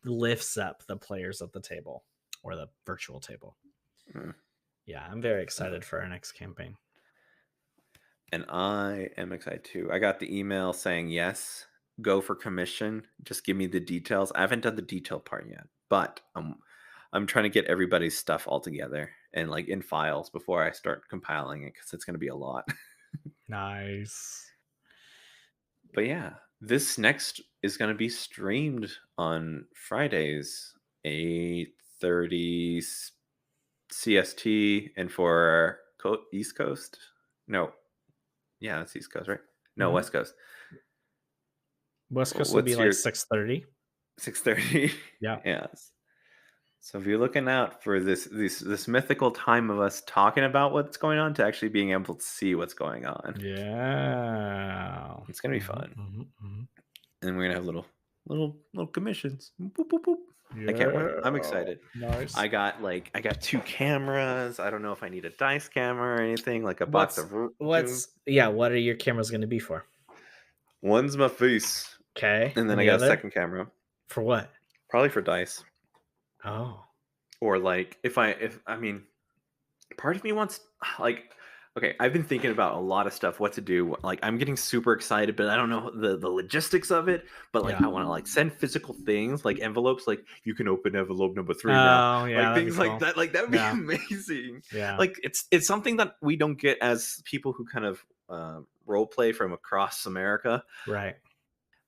lifts up the players at the table or the virtual table. Mm. Yeah, I'm very Uh, excited for our next campaign. and I am excited too. I got the email saying yes, go for commission. Just give me the details. I haven't done the detail part yet, but I'm trying to get everybody's stuff all together and like in files before I start compiling it because it's going to be a lot. Nice. But yeah, this next is going to be streamed on Fridays, 8:30 CST, and for East Coast. No, yeah, that's East Coast, right? No, Hmm. West Coast. West Coast will be What's like your 6:30. 6:30? Yeah. Yes. So if you're looking out for this mythical time of us talking about what's going on to actually being able to see what's going on, Yeah. it's gonna be Hmm, fun, hmm, hmm. and we're gonna have little commissions. Boop, boop, boop. I can't wait. I'm Yeah. excited. Nice. I got two cameras. I don't know if I need a dice camera or anything, like a box What's of what are your cameras going to be for? one's my face, Okay. and then And I the got a other? second camera, For what? probably for dice. Oh. Or like if I mean part of me wants like okay, I've been thinking about a lot of stuff, what to do. Like I'm getting super excited, but I don't know the logistics of it. But like Yeah. I want to like send physical things, like envelopes, like you can open envelope number 3 now. Oh, yeah, Like that'd be things like cool. that. Like that would be Yeah. amazing. Yeah. Like it's something that we don't get as people who kind of role play from across America. Right.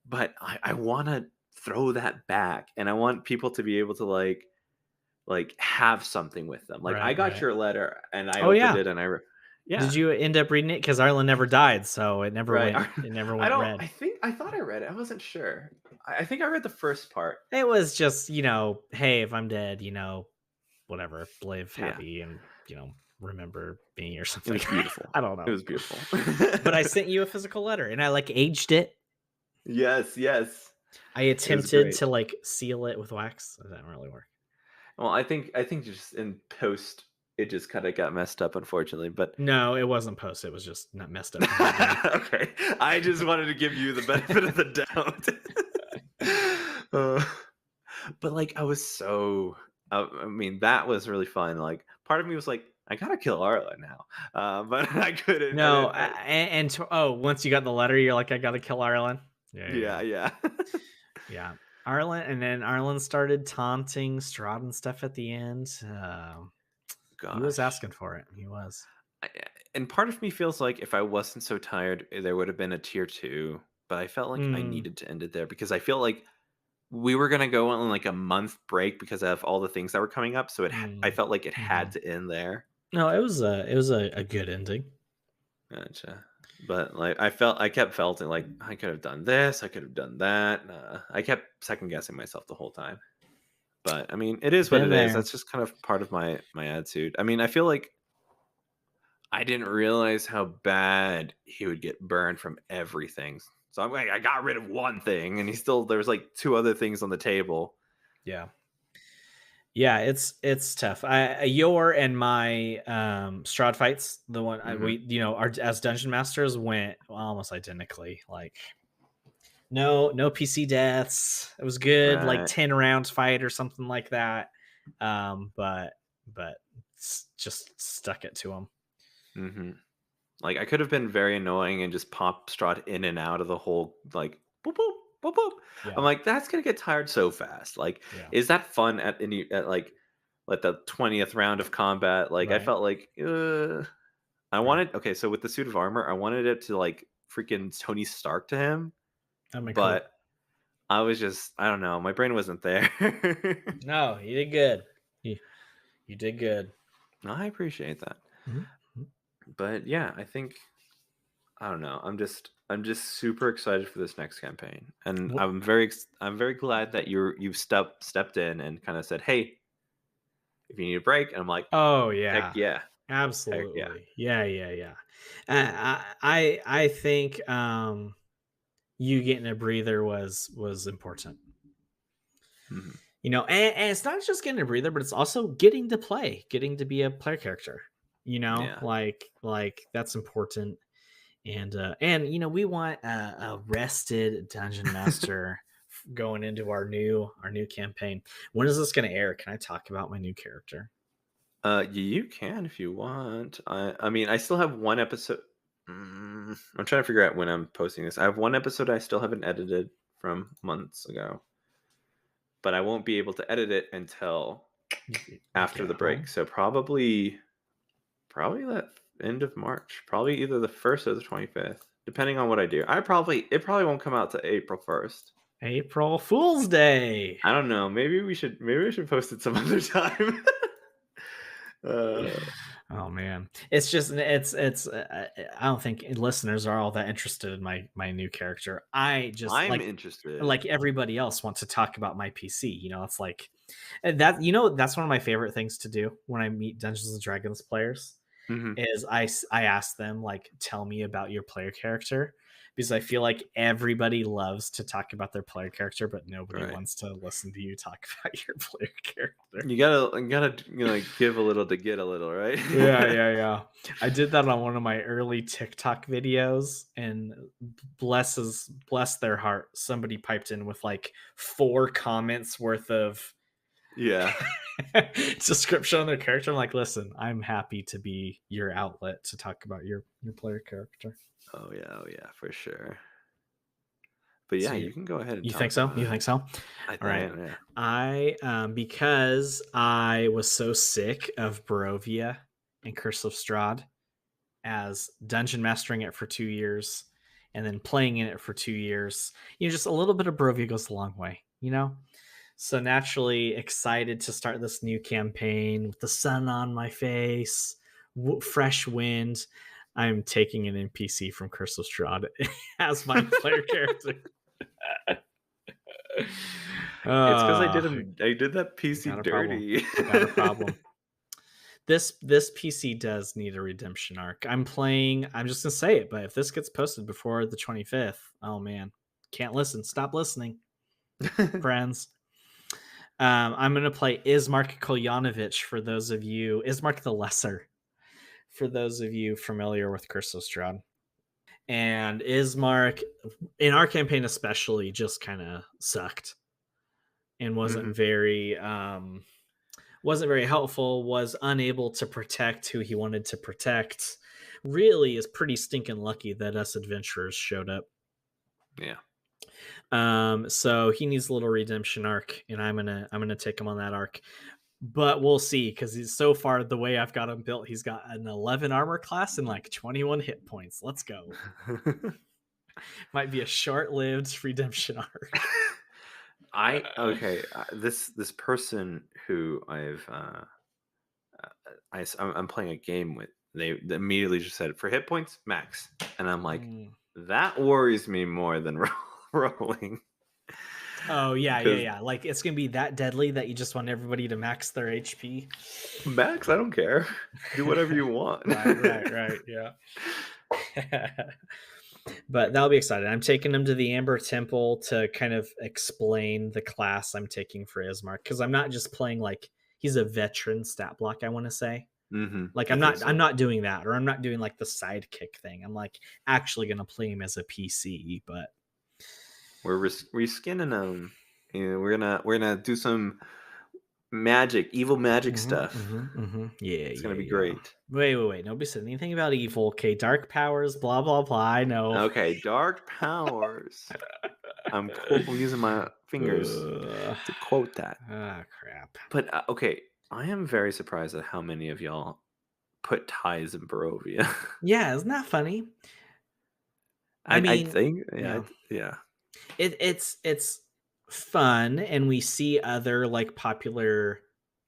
But I want to throw that back, and I want people to be able to like have something with them. Like I Right, got right. your letter and I Oh opened yeah. it and Did yeah, you end up reading it cuz Arlen never died, so right. it never I went don't red. I thought I read it. I wasn't sure. I think I read the first part. It was just, hey, if I'm dead, whatever, live Yeah. happy and, remember me or It something. was beautiful. I don't It know. was beautiful. But I sent you a physical letter and I like aged it. Yes, yes. I It was attempted to great. like seal it with wax. It didn't really work. Well, I think just in post, it just kinda got messed up, unfortunately, but No, it wasn't post. It was just not messed up from the beginning. okay. I just wanted to give you the benefit of the doubt. Uh, but, like, I was so I mean, that was really fun, like, part of me was like, "I gotta kill Arla now," but I couldn't, I No, didn't once you got the letter, you're like, I gotta kill Arlen. Yeah, yeah, yeah, yeah. yeah. Yeah. Arlen, and then Arlen started taunting Strahd and stuff at the end. He was Gosh. asking for it. He was. I and part of me feels like if I wasn't so tired, there would have been a tier 2, but I felt like I Mm, needed to end it there because I feel like we were gonna go on, like, a month break because of all the things that were coming up, so I mm, felt like it had mhm. to end there. No, it was a good ending. Gotcha. But, like, I kept felting like, "I could have done this, I could have done that." I kept second guessing myself the whole time. But, I mean, it is what Been it is. there. That's just kind of part of my attitude. I mean, I feel like I didn't realize how bad he would get burned from everything. So I'm like, I got rid of one thing, and there's like two other things on the table. Yeah. Yeah, it's tough. Your and my Strahd fights, the one Hmm. we our as dungeon masters went almost identically. Like no PC deaths. It was good, like Right. 10 rounds fight or something like that. But just stuck it to him. Hmm. Like I could have been very annoying and just pop Strahd in and out of the whole like boop boop boop boop. I'm Yeah, like, that's gonna get tired so fast. Like, yeah, is that fun at like the 20th round of combat? Like, I right. felt like I Right. wanted okay. So with the suit of armor, I wanted it to like freaking Tony Stark to him, That'd be cool. but I was just I don't know. My brain wasn't there. No, you did good. You did good. I appreciate that, Mhm, mhm. but yeah, I think I don't know. I'm just super excited for this next campaign, and Wh- I'm very glad that you've stepped in and kind of said, "Hey, if you need a break," and I'm like, Oh "Heck yeah, yeah, heck yeah." absolutely. Yeah, yeah, yeah. I think you getting a breather was important. Mhm. And it's not just getting a breather, but it's also getting to play, getting to be a player character. Yeah, Like that's important. And we want a rested dungeon master going into our new campaign. When is this going to air? Can I talk about my new character? you can if you want. I mean, I still have one episode. I'm trying to figure out when I'm posting this. I have one episode I still haven't edited from months ago, but I won't be able to edit it until You after get the break. home. So probably that end of March. Probably either the 1st or the 25th, depending on what I do. It probably won't come out to April 1st. April Fool's Day. I don't know. Maybe we should post it some other time. uh, Oh man, it's just it's. I don't think listeners are all that interested in my new character. I just I'm interested. like everybody else want to talk about my PC. It's like that. That's one of my favorite things to do when I meet Dungeons and Dragons players. Hmm. Is I ask them like, tell me about your player character, because I feel like everybody loves to talk about their player character, but nobody Right. wants to listen to you talk about your player character. You gotta give a little to get a little, right? Yeah, yeah, yeah. I did that on one of my early TikTok videos, and bless their heart, somebody piped in with like 4 comments worth of Yeah. description on their character. I'm like, listen, I'm happy to be your outlet to talk about your player character. Oh yeah, for sure. But yeah, So you can go ahead and you think talk so? about You it. think so? I All right. think, yeah. I because I was so sick of Barovia and Curse of Strahd, as dungeon mastering it for 2 years and then playing in it for 2 years. Just a little bit of Barovia goes a long way. So naturally excited to start this new campaign with the sun on my face, fresh wind. I'm taking an NPC from Curse of Strahd as my player character. It's because uh, I did that I PC got a problem. dirty. I got a problem. This PC does need a redemption arc. I'm just gonna say it, but if this gets posted before the 25th, oh man, can't listen. Stop listening, friends. I'm gonna play Ismark Kolyanovich for those of you Ismark the Lesser for those of you familiar with Curse of Strahd. And Ismark in our campaign especially just kind of sucked and Mhm. wasn't very helpful, was unable to protect who he wanted to protect. Really is pretty stinking lucky that us adventurers showed up. Yeah. So he needs a little redemption arc, and I'm gonna take him on that arc. But we'll see because he's so far the way I've got him built, he's got an 11 armor class and like 21 hit points. Let's go. Might be a short-lived redemption arc. I okay. This person who I'm playing a game with. They immediately just said for hit points max, and I'm like, Mm. that worries me more than rolling Oh yeah, yeah, because yeah. Like it's gonna be that deadly that you just want everybody to max their HP. max. I don't care. Do whatever you want. Right. Yeah. But that'll be exciting. I'm taking him to the Amber Temple to kind of explain the class I'm taking for Ismark because I'm not just playing like he's a veteran stat block. I want to say like I think I'm so. not doing that or I'm not doing like the sidekick thing. I'm like actually gonna play him as a PC, but We're reskinning them. You know, we're gonna do some magic, evil magic stuff. Yeah, It's gonna yeah, be yeah. great. Wait. Nobody said anything about evil. Okay, dark powers, blah blah blah. I know. Okay, dark powers. I'm using my fingers Ugh. to quote that. Ah, crap. But okay, I am very surprised at how many of y'all put ties in Barovia. Yeah, isn't that funny? I I mean, think, yeah, yeah, yeah. it's fun, and we see other like popular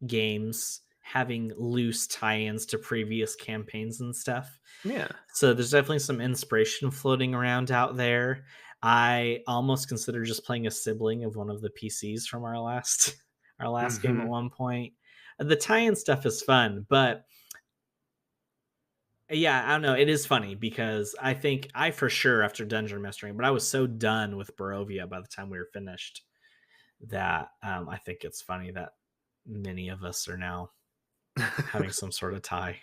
games having loose tie-ins to previous campaigns and stuff. Yeah. So there's definitely some inspiration floating around out there. I almost consider just playing a sibling of one of the PCs from our last our last game at Mhm. one point. The tie-in stuff is fun, but yeah, I don't know. It is funny because I think I for sure after dungeon mastering, but I was so done with Barovia by the time we were finished that I think it's funny that many of us are now having some sort of tie.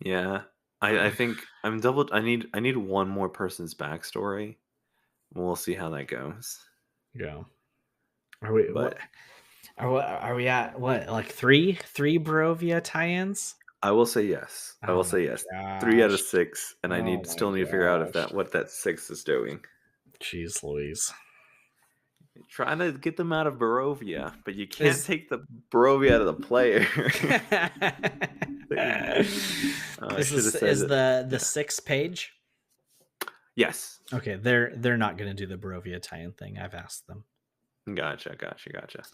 Yeah. I think I need one more person's backstory. We'll see how that goes. Yeah. Are we what But are we at what like three Barovia tie-ins? I will say yes. I Oh will my say yes. 3 out gosh. of 6, and I Oh my still need to figure out if gosh. that what that 6 is doing. Jeez Louise. Trying to get them out of Barovia, but you can't Is take the Barovia out of the player. I is should have this said is it. the Yeah. sixth page? Yes. Okay, they're not gonna do the Barovia tie-in thing. I've asked them. Gotcha.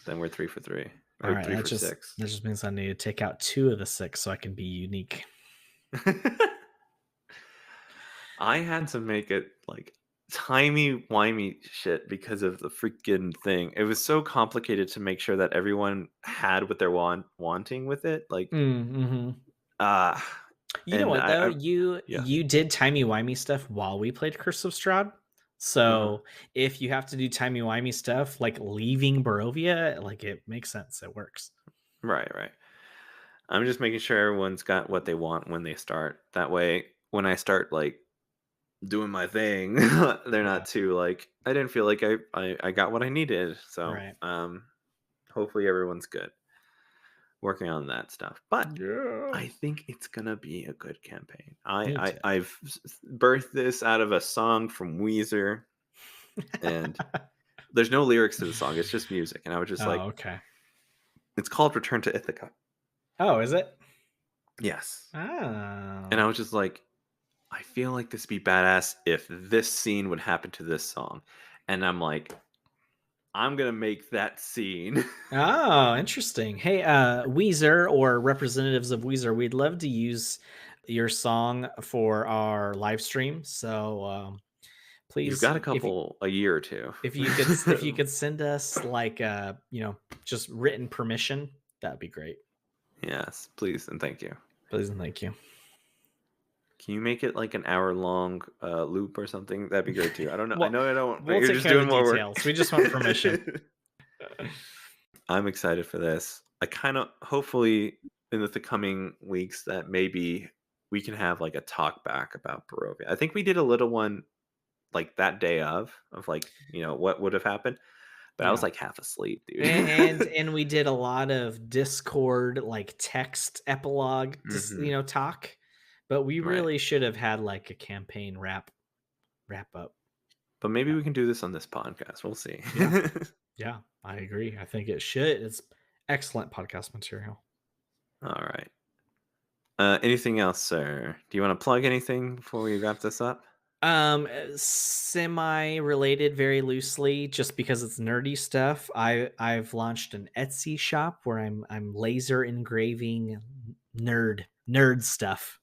Then we're 3 for 3 All or right, 3 for 6. that just means I need to take out two of the six so I can be unique. I had to make it like timey-wimey shit because of the freaking thing. It was so complicated to make sure that everyone had what they're wanting with it. Like, Mm-hmm. uh You know and what though? I yeah. You did timey wimey stuff while we played Curse of Strahd. Uh-huh. So if you have to do timey wimey stuff like leaving Barovia, like it makes sense. It works. Right. I'm just making sure everyone's got what they want when they start. That way, when I start like doing my thing, they're Yeah. not too like I didn't feel like I got what I needed. So Right. hopefully everyone's good working on that stuff. But Yeah. I think it's gonna be a good campaign. Me too. I've birthed this out of a song from Weezer, and there's no lyrics to the song. It's just music, and I was just Oh, like, okay. it's called "Return to Ithaca." Oh, is it? Yes, and Oh. I was just like, I feel like this would be badass if this scene would happen to this song, and I'm like, I'm gonna make that scene. Oh, interesting. Hey, Weezer or representatives of Weezer, we'd love to use your song for our live stream. So You've please, got a year or two. if you could send us like just written permission, that'd be great. Yes, please and thank you. Please and thank you. Can you make it like an hour-long loop or something? That'd be great too. I don't know. I Well, know I don't. we'll You're take just care of doing the more work. details. We just want permission. I'm excited for this. I kind of hopefully in the coming weeks that maybe we can have like a talk back about Barovia. I think we did a little one like that day of like what would have happened, but I was Yeah. like half asleep, dude. And we did a lot of Discord like text epilogue Hmm. talk, but we Right, really should have had like a campaign wrap up. but maybe Yeah. we can do this on this podcast. We'll see. Yeah. Yeah, I agree. I think it should. It's excellent podcast material. All right. Anything else, sir? Do you want to plug anything before we wrap this up? Semi related very loosely just because it's nerdy stuff. I've launched an Etsy shop where I'm laser engraving nerd stuff.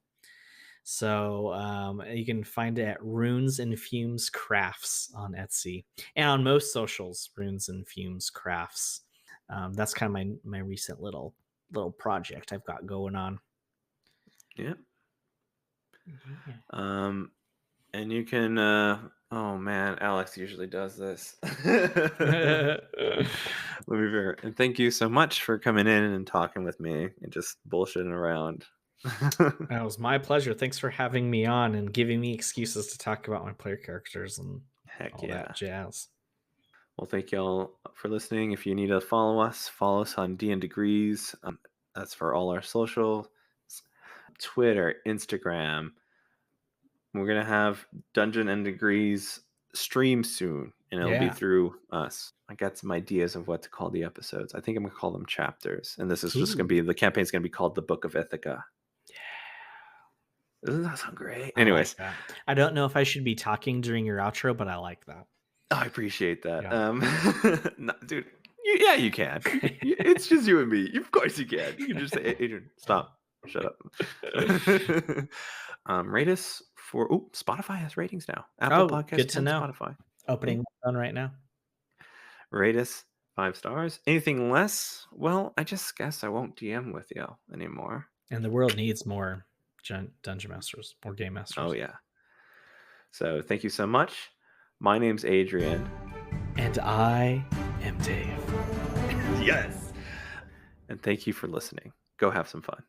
So you can find it at Runes and Fumes Crafts on Etsy and on most socials. Runes and Fumes Crafts. That's kind of my recent little project I've got going on. Yeah. Yeah. And you can. Oh man, Alex usually does this. Let me figure. And thank you so much for coming in and talking with me and just bullshitting around. That was my pleasure. Thanks for having me on and giving me excuses to talk about my player characters and Heck all that yeah. jazz. Well, thank y'all for listening. If you need to follow us on DN Degrees. That's for all our social, Twitter, Instagram. We're gonna have Dungeon and Degrees stream soon, and it'll be Yeah. through us. I got some ideas of what to call the episodes. I think I'm gonna call them chapters, and this is just gonna Ooh. be the campaign's gonna be called the Book of Ithaca. Doesn't that sound great? I like Anyways, that. I don't know if I should be talking during your outro, but I like that. I appreciate that. Yeah. No, dude, yeah, you can. It's just you and me. Of course you can. You can just say, Adrian, stop, shut up. Rate us for Spotify has ratings now. Apple Oh, Podcasts good to and know. Spotify. Opening on right now. Rate us 5 stars. Anything less? Well, I just guess I won't DM with you anymore. And the world needs more dungeon masters or game masters. Oh yeah. So thank you so much. My name's Adrian. And I am Dave. Yes. And thank you for listening. Go have some fun.